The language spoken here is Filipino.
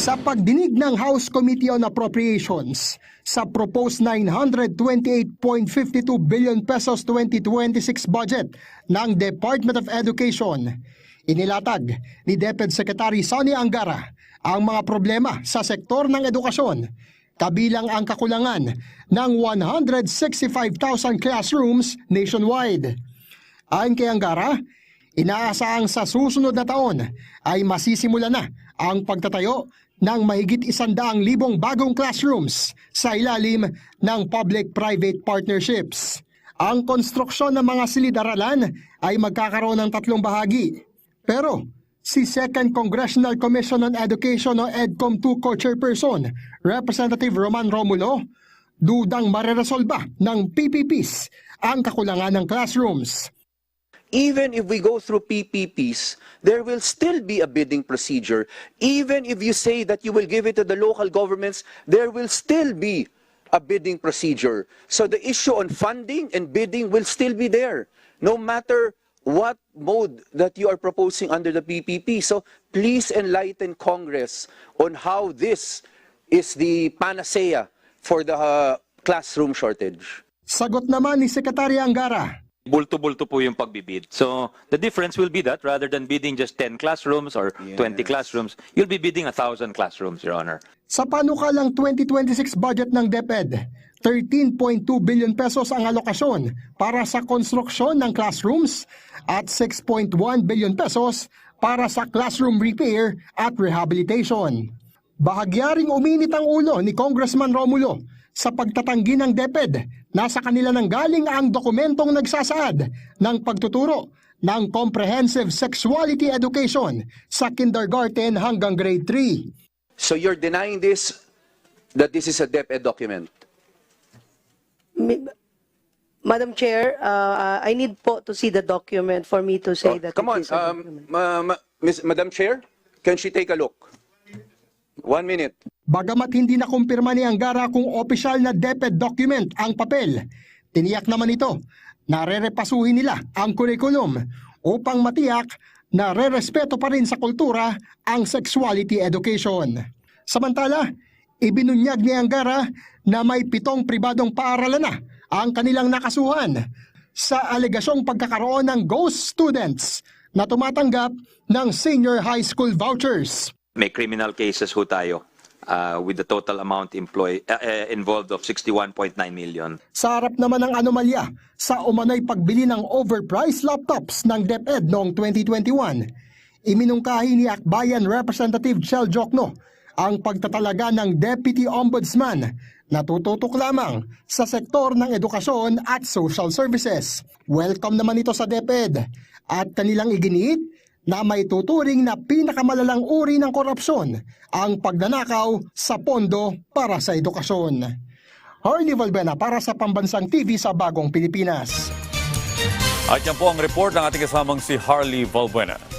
Sa pagdinig ng House Committee on Appropriations sa proposed 928.52 billion pesos 2026 budget ng Department of Education, inilatag ni DepEd Secretary Sonny Angara ang mga problema sa sektor ng edukasyon, kabilang ang kakulangan ng 165,000 classrooms nationwide. Ayon kay Angara, inaasahang sa susunod na taon ay masisimula na ang pagtatayo ng mahigit 100,000 bagong classrooms sa ilalim ng public-private partnerships. Ang konstruksyon ng mga silid-aralan ay magkakaroon ng 3 bahagi. Pero si Second Congressional Commission on Education o EDCOM2 Co-Chairperson, Representative Roman Romulo, dudang mareresolba ng PPPs ang kakulangan ng classrooms. Even if we go through PPPs, there will still be a bidding procedure. Even if you say that you will give it to the local governments, there will still be a bidding procedure. So the issue on funding and bidding will still be there, no matter what mode that you are proposing under the PPP. So please enlighten Congress on how this is the panacea for the classroom shortage. Sagot naman ni Secretary Angara, bulto-bulto po yung pagbibid. So, the difference will be that rather than bidding just 10 classrooms or 20 classrooms, you'll be bidding 1,000 classrooms, Your Honor. sa panukalang 2026 budget ng DepEd, 13.2 billion pesos ang alokasyon para sa konstruksyon ng classrooms at 6.1 billion pesos para sa classroom repair at rehabilitation. Bahagyaring uminit ang ulo ni Congressman Romulo sa pagtatanggi ng DepEd na sa kanila nang galing ang dokumentong nagsasaad ng pagtuturo ng comprehensive sexuality education sa kindergarten hanggang grade 3. So you're denying this, that this is a DepEd document? Madam Chair, I need po to see the document for me to say that Come on, it is a document. Madam Chair, can she take a look? 1 minute. Bagamat hindi na kumpirma ni Angara kung opisyal na DepEd document ang papel, tiniyak naman ito na rerepasuhin nila ang curriculum upang matiyak na rerespeto pa rin sa kultura ang sexuality education. Samantala, ibinunyag ni Angara na may 7 pribadong paaralan na ang kanilang nakasuhan sa alegasyong pagkakaroon ng ghost students na tumatanggap ng senior high school vouchers. May criminal cases ho tayo with the total amount involved of 61.9 million. Sa harap naman ng anomalya sa umano'y pagbili ng overpriced laptops ng DepEd noong 2021, iminungkahi ni Akbayan Representative Chel Jokno ang pagtatalaga ng Deputy Ombudsman na tututok lamang sa sektor ng edukasyon at social services. Welcome naman ito sa DepEd at kanilang iginiit na may tuturing na pinakamalalang uri ng korupsyon ang pagnanakaw sa pondo para sa edukasyon. Harley Valbuena para sa Pambansang TV sa Bagong Pilipinas. At yan po ang report ng ating kasamang si Harley Valbuena.